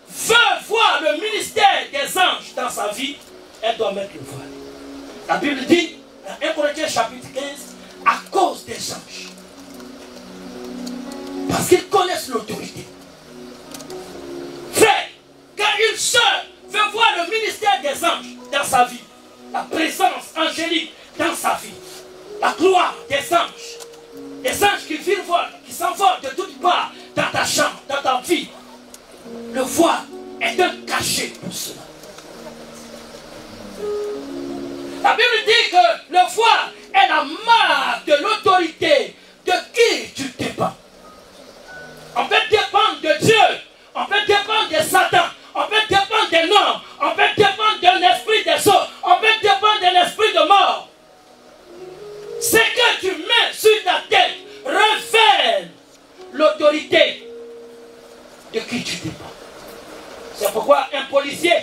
veut voir le ministère des anges dans sa vie, elle doit mettre le voile. La Bible dit, dans 1 Corinthiens chapitre 15, à cause des anges. Parce qu'ils connaissent l'autorité. Frère, quand une sœur veut voir le ministère des anges dans sa vie, la présence angélique dans sa vie, la gloire des anges qui s'envolent de toutes parts dans ta chambre, dans ta vie, le voile est un cachet pour cela. La Bible dit que le voile est la marque de l'autorité de qui tu dépends. On peut dépendre de Dieu, on peut dépendre de Satan, on peut dépendre des normes, on peut dépendre de l'esprit des eaux, on peut dépendre de l'esprit de mort. Ce que tu mets sur ta tête révèle l'autorité de qui tu dépends. C'est pourquoi un policier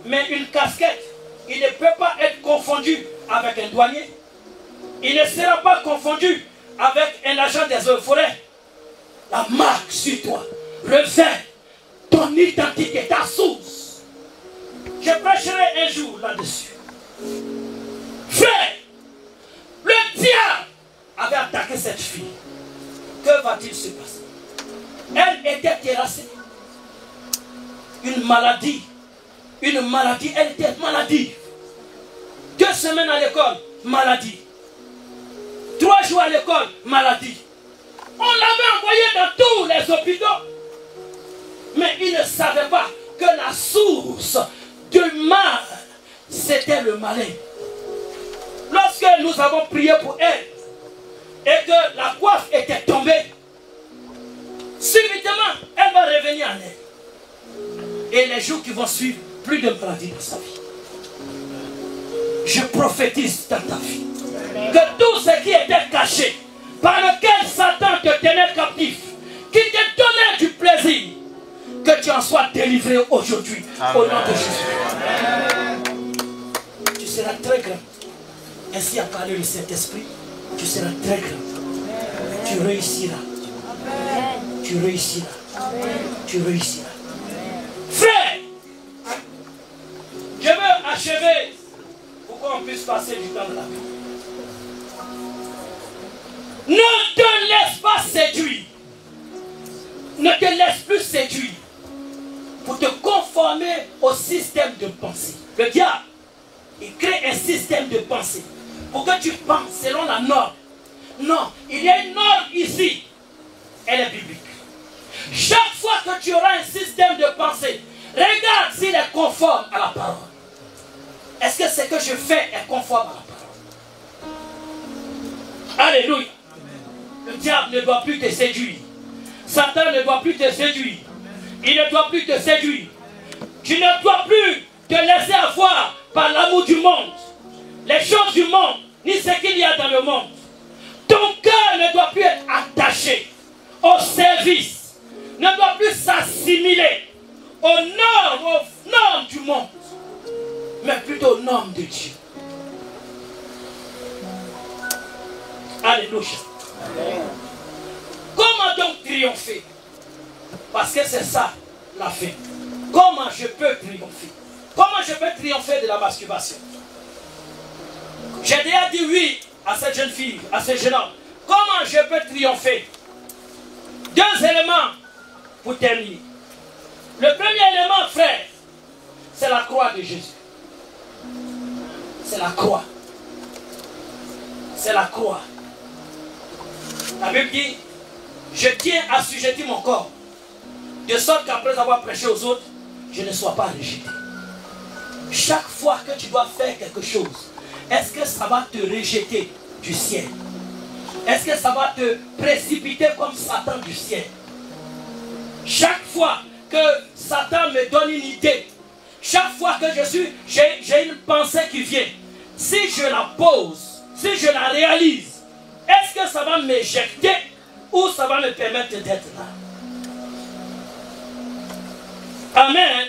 met une casquette. Il ne peut pas être confondu avec un douanier. Il ne sera pas confondu avec un agent des eaux et forêts. La marque sur toi révèle ton identité, ta source. Je prêcherai un jour là-dessus. Frère, le diable avait attaqué cette fille. Que va-t-il se passer? Elle était terrassée. Une maladie, elle était maladive. 2 semaines à l'école, maladie. 3 jours à l'école, maladie. On l'avait envoyée dans tous les hôpitaux. Mais il ne savait pas que la source du mal, c'était le malin. Lorsque nous avons prié pour elle, et que la coiffe était tombée, subitement, elle va revenir en elle. Et les jours qui vont suivre, plus de maladie dans sa vie. Je prophétise dans ta vie que tout ce qui était caché, par lequel Satan te tenait captif, qui te donnait du plaisir, que tu en sois délivré aujourd'hui au nom de Jésus. Tu seras très grand. Ainsi a parlé le Saint-Esprit. Tu seras très grand. Tu réussiras. Tu réussiras. Tu réussiras. Frère, je veux achever pour qu'on puisse passer du temps de la vie. Ne te laisse pas séduire. Ne te laisse plus séduire pour te conformer au système de pensée. Le diable, il crée un système de pensée pour que tu penses selon la norme. Non, il y a une norme ici. Elle est biblique. Chaque fois que tu auras un système de pensée, regarde s'il est conforme à la parole. Est-ce que ce que je fais est conforme à la parole? Alléluia. Le diable ne doit plus te séduire. Satan ne doit plus te séduire. Il ne doit plus te séduire. Tu ne dois plus te laisser avoir par l'amour du monde, les choses du monde, ni ce qu'il y a dans le monde. Ton cœur ne doit plus être attaché au service, ne doit plus s'assimiler aux normes du monde, mais plutôt aux normes de Dieu. Alléluia. Comment donc triompher? Parce que c'est ça la fin. Comment je peux triompher? Comment je peux triompher de la masturbation? J'ai déjà dit oui à cette jeune fille, à ce jeune homme. Comment je peux triompher? 2 éléments pour terminer. Le premier élément, frère, c'est la croix de Jésus. C'est la croix. C'est la croix. La Bible dit, je tiens à assujettir mon corps, de sorte qu'après avoir prêché aux autres, je ne sois pas rejeté. Chaque fois que tu dois faire quelque chose, est-ce que ça va te rejeter du ciel? Est-ce que ça va te précipiter comme Satan du ciel? Chaque fois que Satan me donne une idée, chaque fois que j'ai une pensée qui vient, si je la pose, si je la réalise, est-ce que ça va m'éjecter ou ça va me permettre d'être là? Amen.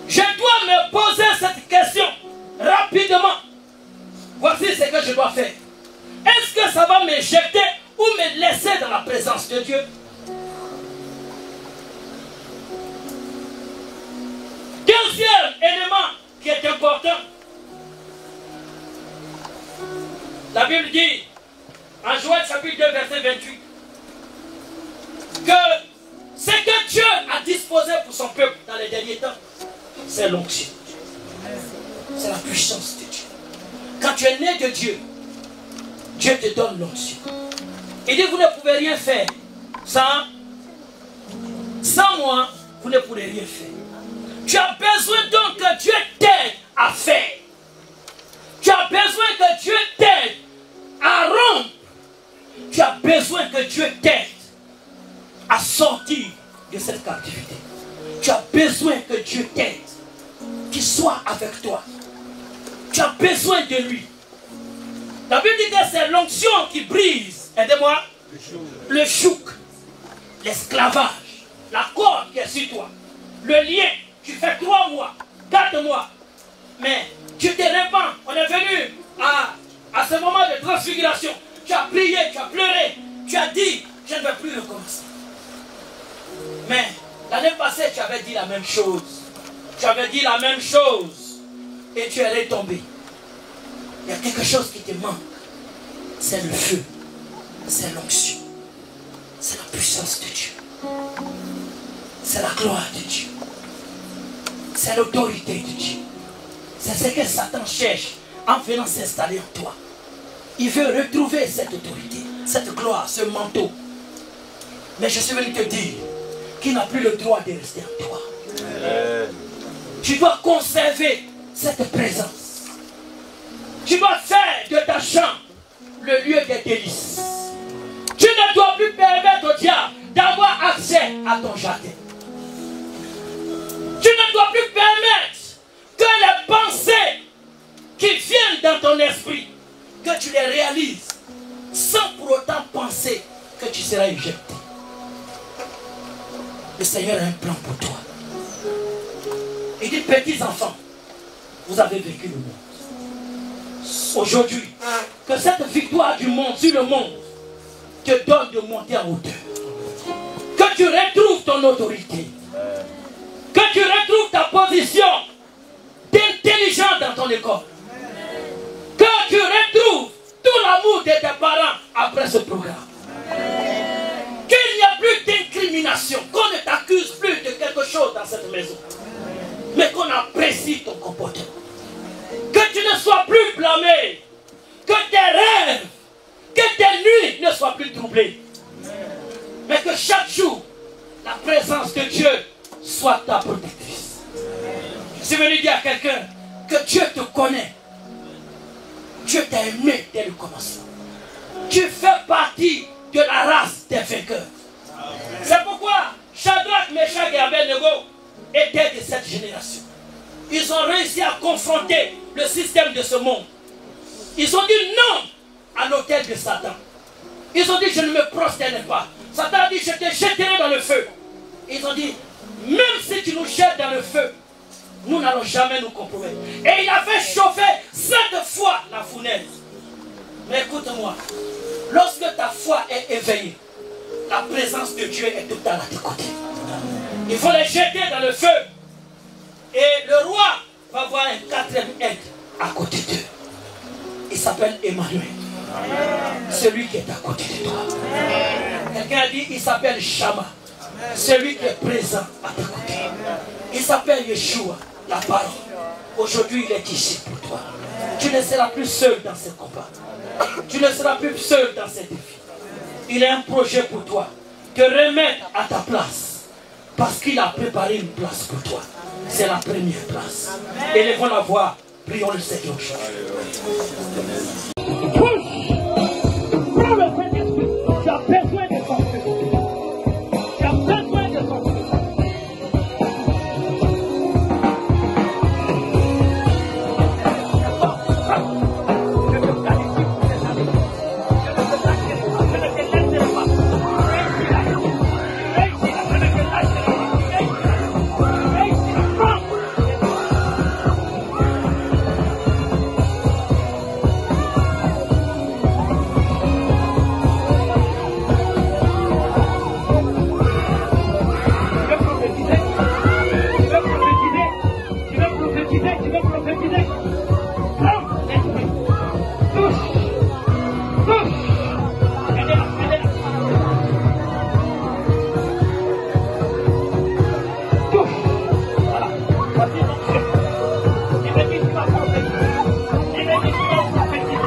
Je dois me poser cette question rapidement. Voici ce que je dois faire. Est-ce que ça va m'éjecter ou me laisser dans la présence de Dieu? élément qui est important. La Bible dit, en Joël chapitre 2, verset 28, que ce que Dieu a disposé pour son peuple dans les derniers temps, c'est l'onction. C'est la puissance de Dieu. Quand tu es né de Dieu, Dieu te donne l'onction. Il dit, vous ne pouvez rien faire sans moi, vous ne pourrez rien faire. Tu as besoin donc que Dieu t'aide à faire. Tu as besoin que Dieu t'aide à rompre. Tu as besoin que Dieu t'aide à sortir de cette captivité. Tu as besoin que Dieu t'aide, qu'il soit avec toi. Tu as besoin de lui. La Bible dit que c'est l'onction qui brise, aidez-moi, le chouk, l'esclavage, la corde qui est sur toi, le lien. Tu fais 3 mois, 4 mois, mais tu te répands. On est venu à ce moment de transfiguration. Tu as prié, tu as pleuré, tu as dit, je ne vais plus recommencer. Mais l'année passée, tu avais dit la même chose. Tu avais dit la même chose et tu es retombé. Il y a quelque chose qui te manque. C'est le feu, c'est l'onction, c'est la puissance de Dieu, c'est la gloire de Dieu, c'est l'autorité de Dieu. C'est ce que Satan cherche en venant s'installer en toi. Il veut retrouver cette autorité, cette gloire, ce manteau. Mais je suis venu te dire qu'il n'a plus le droit de rester en toi. Tu dois conserver cette présence. Tu dois faire de ta chambre le lieu des délices. Tu ne dois plus permettre au diable d'avoir accès à ton jardin. Tu ne dois plus permettre que les pensées qui viennent dans ton esprit, que tu les réalises sans pour autant penser que tu seras éjecté. Le Seigneur a un plan pour toi. Il dit, petits enfants, vous avez vécu le monde. Aujourd'hui, que cette victoire du monde sur le monde te donne de monter en hauteur. Que tu retrouves ton autorité. Que tu retrouves ta position d'intelligent dans ton école. Que tu retrouves tout l'amour de tes parents après ce programme. Qu'il n'y a plus d'incrimination. Qu'on ne t'accuse plus de quelque chose dans cette maison. Mais qu'on apprécie ton comportement. Que tu ne sois plus blâmé. Que tes rêves, que tes nuits ne soient plus troublées. Mais que chaque jour, la présence de Dieu soit ta protectrice. Je suis venu dire à quelqu'un que Dieu te connaît. Dieu t'a aimé dès le commencement. Tu fais partie de la race des vainqueurs. C'est pourquoi Shadrach, Meshach et Abednego étaient de cette génération. Ils ont réussi à confronter le système de ce monde. Ils ont dit non à l'autel de Satan. Ils ont dit je ne me prosternerai pas. Satan a dit je te jetterai dans le feu. Ils ont dit même si tu nous jettes dans le feu, nous n'allons jamais nous compromettre. Et il a fait chauffer 7 fois la fournaise. Mais écoute-moi, lorsque ta foi est éveillée, la présence de Dieu est tout à tes côtés. Il faut les jeter dans le feu. Et le roi va voir un 4e être à côté d'eux. Il s'appelle Emmanuel. Celui qui est à côté de toi. Quelqu'un a dit, il s'appelle Shama. Celui qui est présent à tes côtés. Il s'appelle Yeshua, la parole. Aujourd'hui, il est ici pour toi. Tu ne seras plus seul dans ce combat. Tu ne seras plus seul dans ces défis. Il a un projet pour toi. Te remettre à ta place. Parce qu'il a préparé une place pour toi. C'est la première place. Élevons la voix. Prions le Seigneur. Prends le Saint-Esprit. Tu as besoin de son feu. Tu as besoin de son feu. tu veux prophétiser. Prends l'esprit. Touche. Touche. Aidez-la, aidez-la. Touche. Voilà. Voici ton chef. Il me dit tu vas prophétiser. Il me dit tu vas prophétiser.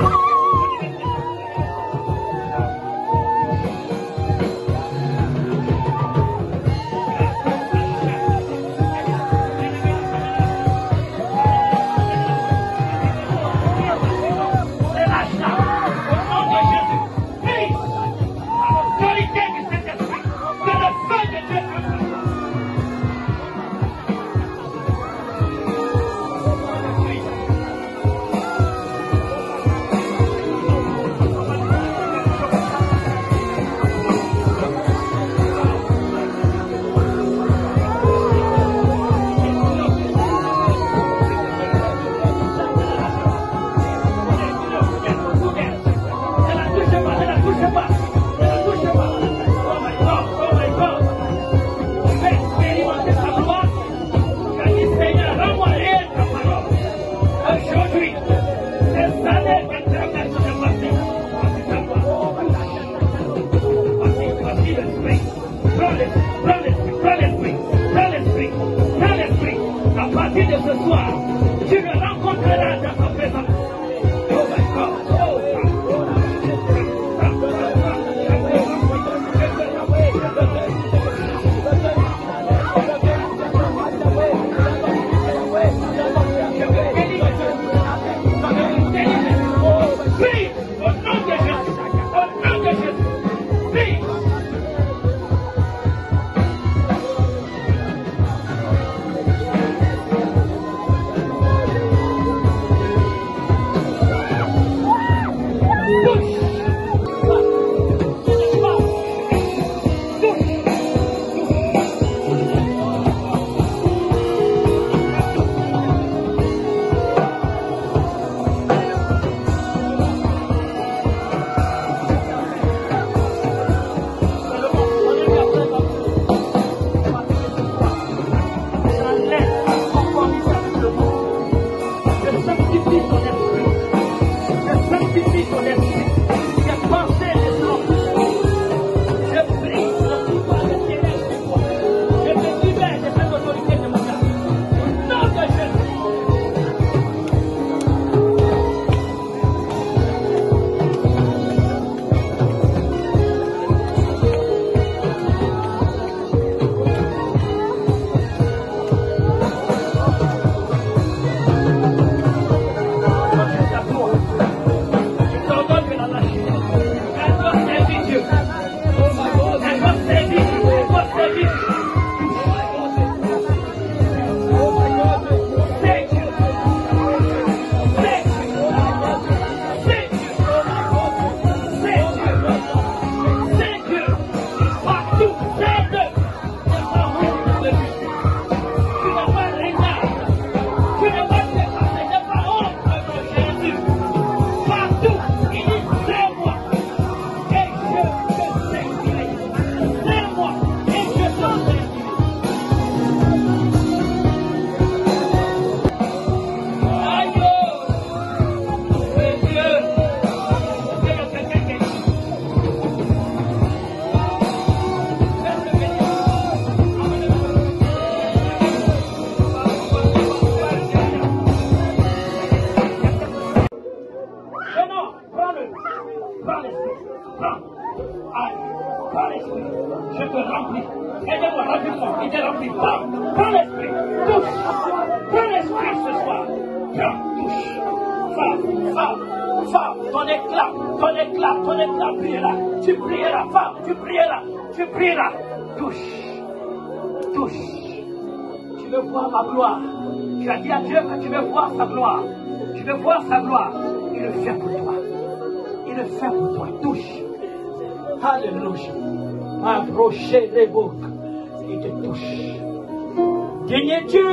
Tu as dit à Dieu que tu veux voir sa gloire. Tu veux voir sa gloire. Il le fait pour toi. Il le fait pour toi. Touche. Alléluia. Approchez les boucs. Il te touche. Digne Dieu.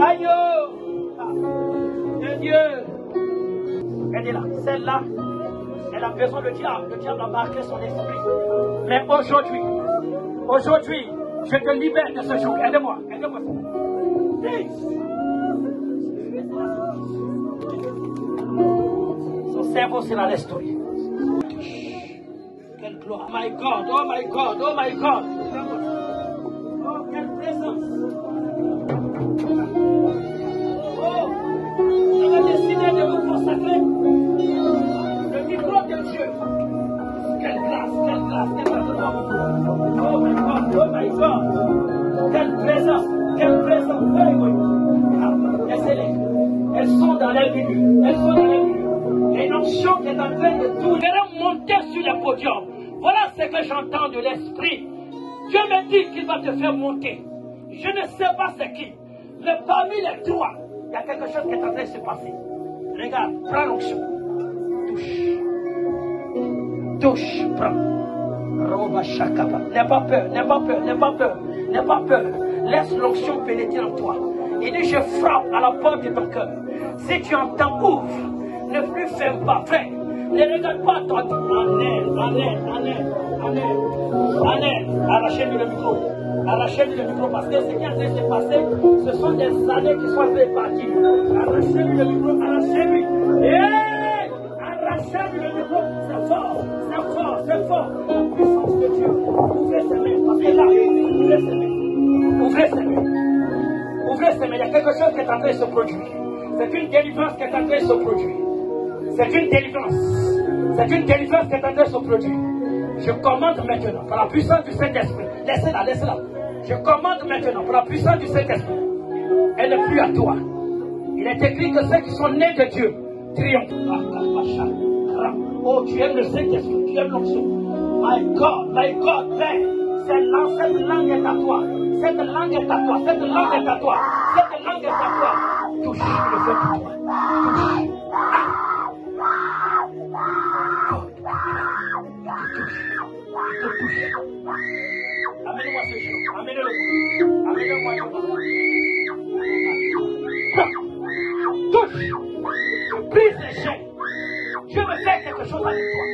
Aïe. Dieu. Aidez-la. Celle-là, elle a besoin de diable. Le diable a marqué son esprit. Mais aujourd'hui, je te libère de ce jour. Aide-moi. Aide-moi. cerveau sera restauré. Quelle gloire. Oh my God, oh my God, oh my God. Oh, quelle présence. Oh, on a décidé de vous consacrer le micro de Dieu. Quelle grâce, quelle grâce, quelle grâce. Oh my God, oh my God. Quelle présence, quelle présence. Very good. Laissez-les. Elles sont dans les milieux. Elles sont dans les milieux. Et une onction qui est en train de tout. Elles vont monter sur le podium. Voilà ce que j'entends de l'esprit. Dieu me dit qu'il va te faire monter. Je ne sais pas c'est qui. Mais parmi les trois, il y a quelque chose qui est en train de se passer. Regarde, prends l'onction. Touche. Touche, prends. N'aie pas peur, n'aie pas peur, n'aie pas peur, n'aie pas peur. Laisse l'onction pénétrer en toi. Il dit, je frappe à la porte de ton cœur. Si tu entends, ouvre. Ne plus ferme pas, frère. Ne regarde pas toi. Amen. Arrachez-lui le micro. Arrachez-lui le micro parce que ce qui est en train de se passer, ce sont des années qui sont réparties. Arrachez-lui le micro, arrachez-lui. Hey! Arrachez-lui le micro. C'est fort, c'est fort, c'est fort. La puissance de Dieu. Ouvrez ses mains. Parce que là, ouvrez ses mains. Ouvrez ses mains. Ouvrez ses mains. Il y a quelque chose qui est en train de se produire. C'est une délivrance qui est en train de se produire. C'est une délivrance. C'est une délivrance qui est en train de se produire. Je commande maintenant, par la puissance du Saint-Esprit. Laissez-la, laissez-la. Je commande maintenant, par la puissance du Saint-Esprit. Elle n'est plus à toi. Il est écrit que ceux qui sont nés de Dieu triomphent. Oh, tu aimes le Saint-Esprit, tu aimes l'onction. My God, Père. Cette langue est à toi. Cette langue est à toi. Cette langue est à toi. Cette langue est à toi. Touche, je le fais pour toi. Touche. Amenez-moi ce jour. Amenez-le. Amenez-moi ce jour. Touche. Je brise les chaînes. Je veux faire quelque chose avec toi.